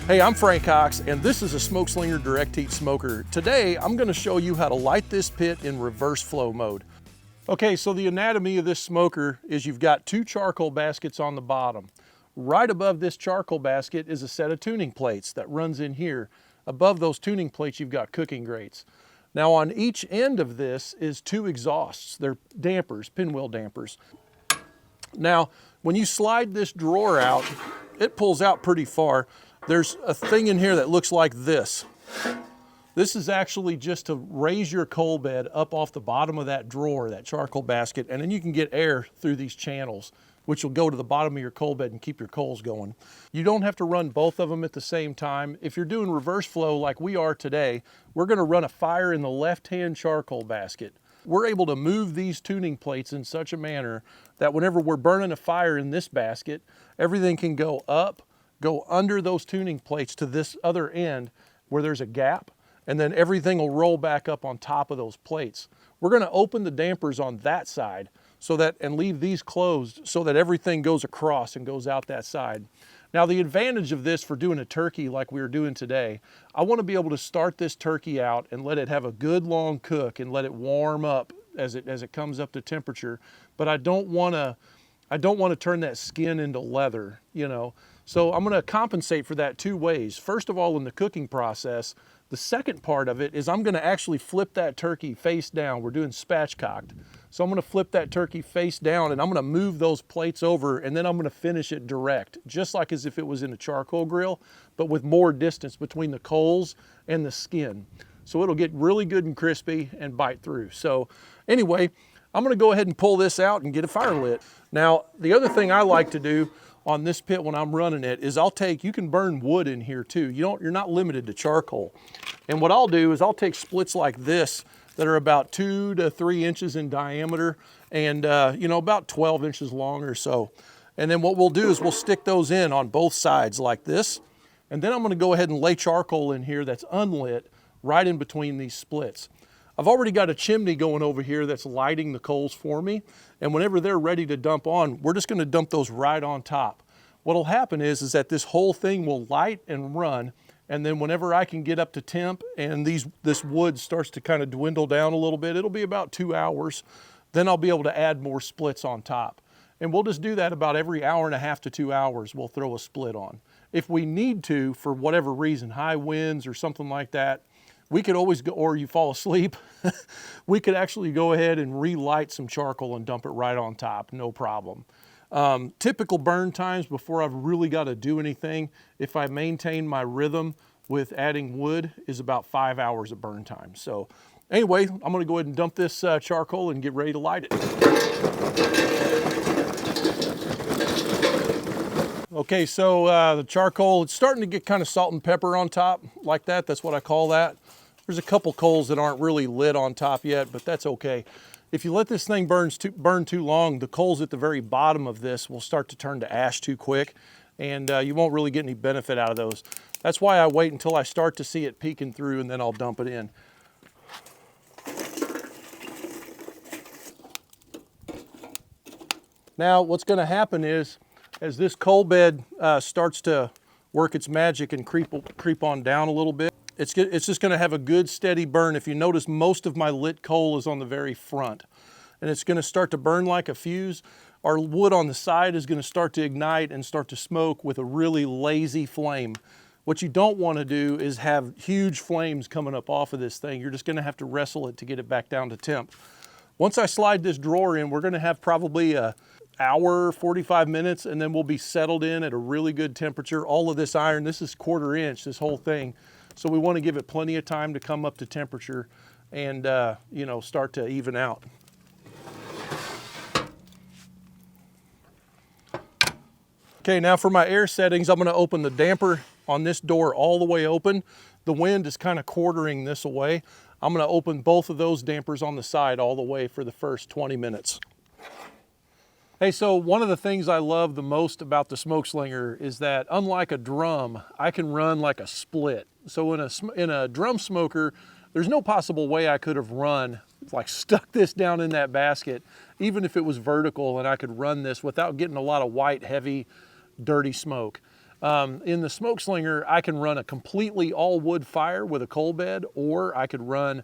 Hey, I'm Frank Cox, and this is a Smokeslinger direct heat smoker. Today, I'm gonna show you how to light this pit in reverse flow mode. Okay, so the anatomy of this smoker is you've got two charcoal baskets on the bottom. Right above this charcoal basket is a set of tuning plates that runs in here. Above those tuning plates, you've got cooking grates. Now on each end of this is two exhausts. They're dampers, pinwheel dampers. Now, when you slide this drawer out, it pulls out pretty far. There's a thing in here that looks like this. This is actually just to raise your coal bed up off the bottom of that drawer, that charcoal basket, and then you can get air through these channels, which will go to the bottom of your coal bed and keep your coals going. You don't have to run both of them at the same time. If you're doing reverse flow like we are today, we're gonna run a fire in the left-hand charcoal basket. We're able to move these tuning plates in such a manner that whenever we're burning a fire in this basket, everything can go up, go under those tuning plates to this other end where there's a gap, and then everything will roll back up on top of those plates. We're gonna open the dampers on that side and leave these closed so that everything goes across and goes out that side. Now the advantage of this for doing a turkey like we were doing today, I wanna be able to start this turkey out and let it have a good long cook and let it warm up as it comes up to temperature, but I don't wanna turn that skin into leather, you know? So I'm gonna compensate for that two ways. First of all, in the cooking process, the second part of it is I'm gonna actually flip that turkey face down. We're doing spatchcocked. So I'm gonna flip that turkey face down and I'm gonna move those plates over and then I'm gonna finish it direct, just like as if it was in a charcoal grill, but with more distance between the coals and the skin. So it'll get really good and crispy and bite through. So anyway, I'm gonna go ahead and pull this out and get a fire lit. Now, the other thing I like to do on this pit when I'm running it is you can burn wood in here too. You're not limited to charcoal. And what I'll do is I'll take splits like this that are about 2 to 3 inches in diameter and about 12 inches long or so. And then what we'll do is we'll stick those in on both sides like this. And then I'm gonna go ahead and lay charcoal in here that's unlit right in between these splits. I've already got a chimney going over here that's lighting the coals for me. And whenever they're ready to dump on, we're just gonna dump those right on top. What'll happen is that this whole thing will light and run. And then whenever I can get up to temp and this wood starts to kind of dwindle down a little bit, it'll be about 2 hours. Then I'll be able to add more splits on top. And we'll just do that about every 1.5 to 2 hours, we'll throw a split on. If we need to, for whatever reason, high winds or something like that, we could always go, or you fall asleep, we could actually go ahead and relight some charcoal and dump it right on top, no problem. Typical burn times before I've really got to do anything, if I maintain my rhythm with adding wood, is about 5 hours of burn time. So anyway, I'm gonna go ahead and dump this charcoal and get ready to light it. Okay, so the charcoal, it's starting to get kind of salt and pepper on top like that. That's what I call that. There's a couple coals that aren't really lit on top yet, but that's okay. If you let this thing burn too long, the coals at the very bottom of this will start to turn to ash too quick, and you won't really get any benefit out of those. That's why I wait until I start to see it peeking through, and then I'll dump it in. Now, what's gonna happen is, as this coal bed starts to work its magic and creep on down a little bit, it's just gonna have a good steady burn. If you notice, most of my lit coal is on the very front, and it's gonna start to burn like a fuse. Our wood on the side is gonna start to ignite and start to smoke with a really lazy flame. What you don't wanna do is have huge flames coming up off of this thing. You're just gonna have to wrestle it to get it back down to temp. Once I slide this drawer in, we're gonna have probably a hour, 45 minutes, and then we'll be settled in at a really good temperature. All of this iron, this is 1/4 inch, this whole thing. So we want to give it plenty of time to come up to temperature and start to even out. Okay, now for my air settings, I'm going to open the damper on this door all the way open. The wind is kind of quartering this away. I'm going to open both of those dampers on the side all the way for the first 20 minutes. Hey, so one of the things I love the most about the Smokeslinger is that unlike a drum, I can run like a split. So in a drum smoker, there's no possible way I could have stuck this down in that basket, even if it was vertical and I could run this without getting a lot of white, heavy, dirty smoke. In the Smokeslinger, I can run a completely all wood fire with a coal bed, or I could run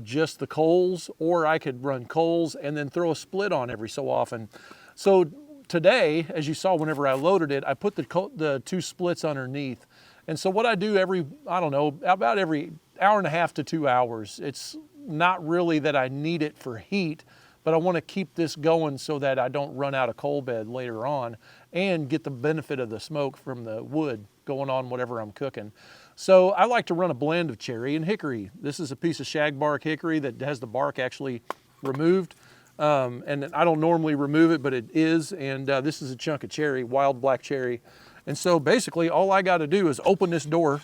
just the coals, or I could run coals and then throw a split on every so often. So today, as you saw whenever I loaded it, I put the two splits underneath. And so what I do every, I don't know, about every hour and a half to 2 hours, it's not really that I need it for heat, but I want to keep this going so that I don't run out of coal bed later on and get the benefit of the smoke from the wood going on whatever I'm cooking. So I like to run a blend of cherry and hickory. This is a piece of shagbark hickory that has the bark actually removed. And I don't normally remove it, but it is. And this is a chunk of cherry, wild black cherry. And so basically all I got to do is open this door.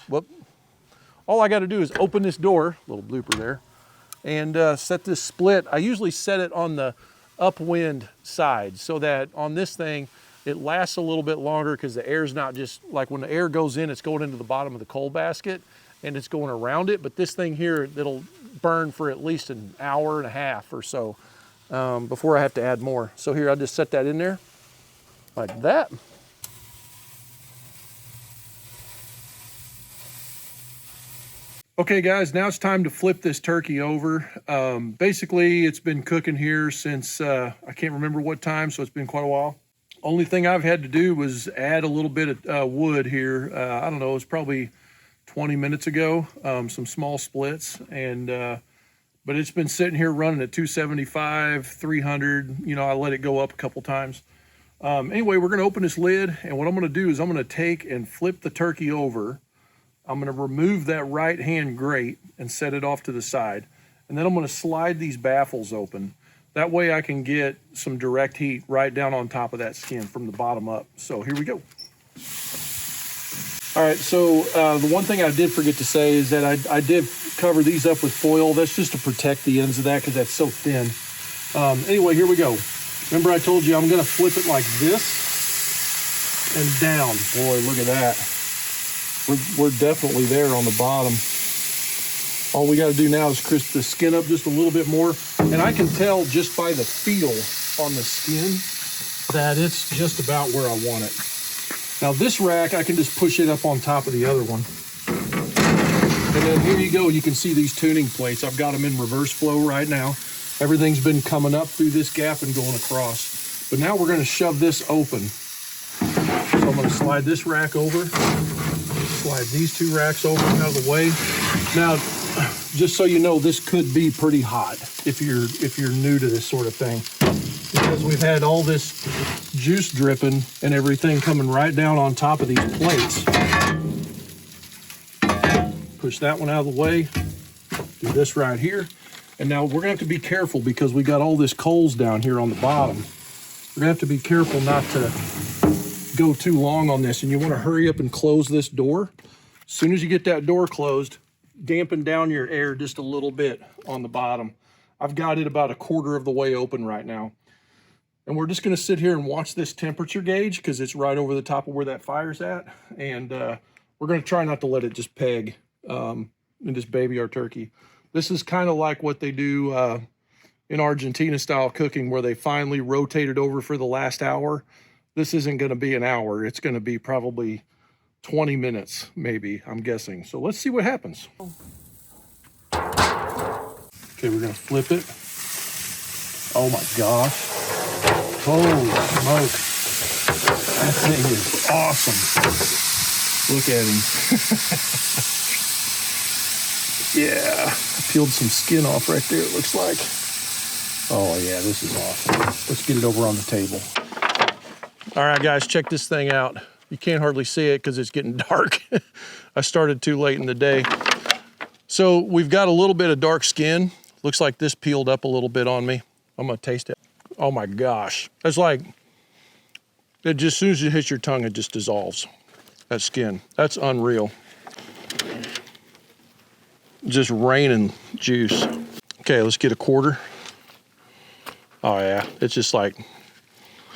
All I got to do is open this door, little blooper there, and set this split. I usually set it on the upwind side so that on this thing, it lasts a little bit longer because the air's not just, like when the air goes in, it's going into the bottom of the coal basket and it's going around it. But this thing here, it'll burn for at least an hour and a half or so before I have to add more. So here, I'll just set that in there like that. Okay guys, now it's time to flip this turkey over. Basically, it's been cooking here since, I can't remember what time, so it's been quite a while. Only thing I've had to do was add a little bit of wood here. I don't know, it was probably 20 minutes ago, some small splits. And but it's been sitting here running at 275, 300. You know, I let it go up a couple times. Anyway, we're gonna open this lid, and what I'm gonna do is I'm gonna take and flip the turkey over. I'm gonna remove that right-hand grate and set it off to the side. And then I'm gonna slide these baffles open. That way I can get some direct heat right down on top of that skin from the bottom up. So here we go. All right, so the one thing I did forget to say is that I did cover these up with foil. That's just to protect the ends of that because that's so thin. Anyway, here we go. Remember I told you I'm gonna flip it like this and down. Boy, look at that. We're definitely there on the bottom. All we got to do now is crisp the skin up just a little bit more. And I can tell just by the feel on the skin that it's just about where I want it. Now this rack, I can just push it up on top of the other one. And then here you go. You can see these tuning plates. I've got them in reverse flow right now. Everything's been coming up through this gap and going across. But now we're going to shove this open. So I'm going to slide this rack over. Slide these two racks over out of the way. Now, just so you know, this could be pretty hot if you're new to this sort of thing, because we've had all this juice dripping and everything coming right down on top of these plates. Push that one out of the way. Do this right here. And now we're gonna have to be careful because we got all this coals down here on the bottom. We're gonna have to be careful not to go too long on this, and you want to hurry up and close this door. As soon as you get that door closed, dampen down your air just a little bit on the bottom. I've got it about a quarter of the way open right now. And we're just going to sit here and watch this temperature gauge because it's right over the top of where that fire's at. And we're going to try not to let it just peg and just baby our turkey. This is kind of like what they do in Argentina style cooking, where they finally rotate it over for the last hour. This isn't going to be an hour. It's going to be probably 20 minutes, maybe, I'm guessing. So let's see what happens. Okay, we're going to flip it. Oh my gosh. Holy smoke. That thing is awesome. Look at him. Yeah, I peeled some skin off right there, it looks like. Oh yeah, this is awesome. Let's get it over on the table. All right, guys, check this thing out. You can't hardly see it because it's getting dark. I started too late in the day. So we've got a little bit of dark skin. Looks like this peeled up a little bit on me. I'm gonna taste it. Oh my gosh. It's like, it just, as soon as it hits your tongue, it just dissolves. That skin, that's unreal. Just raining juice. Okay, let's get a quarter. Oh yeah, it's just like,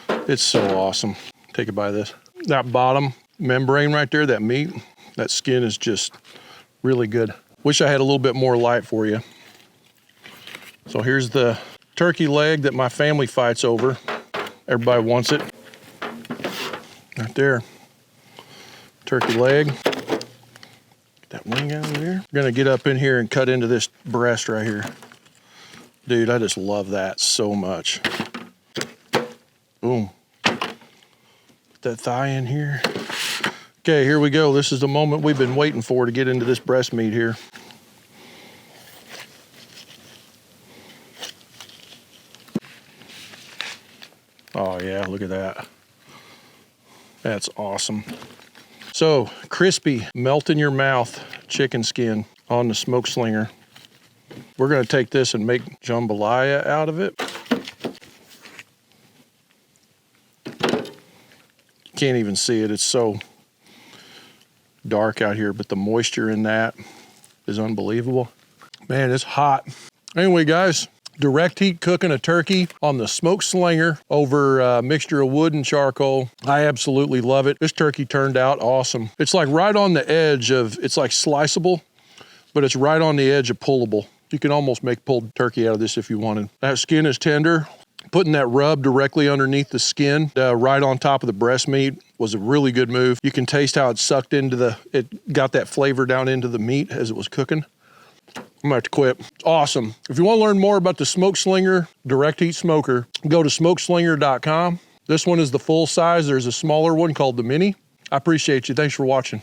it's so awesome. Take a bite of this. That bottom membrane right there, that meat, that skin is just really good. Wish I had a little bit more light for you. So here's the turkey leg that my family fights over. Everybody wants it. Right there. Turkey leg. Get that wing out of there. We're gonna get up in here and cut into this breast right here. Dude, I just love that so much. Boom. Put that thigh in here. Okay, here we go. This is the moment we've been waiting for to get into this breast meat here. Oh yeah, look at that. That's awesome. So, crispy, melt in your mouth chicken skin on the SmokeSlinger. We're gonna take this and make jambalaya out of it. Can't even see it, it's so dark out here, but the moisture in that is unbelievable. Man, it's hot. Anyway, guys, direct heat cooking a turkey on the SmokeSlinger over a mixture of wood and charcoal. I absolutely love it. This turkey turned out awesome. It's like right on the edge of, it's like sliceable, but it's right on the edge of pullable. You can almost make pulled turkey out of this if you wanted. That skin is tender. Putting that rub directly underneath the skin, right on top of the breast meat, was a really good move. You can taste how it sucked into it got that flavor down into the meat as it was cooking. I'm gonna have to quit. It's awesome. If you want to learn more about the SmokeSlinger direct heat smoker, go to smokeslinger.com. This one is the full size. There's a smaller one called the mini. I appreciate you. Thanks for watching.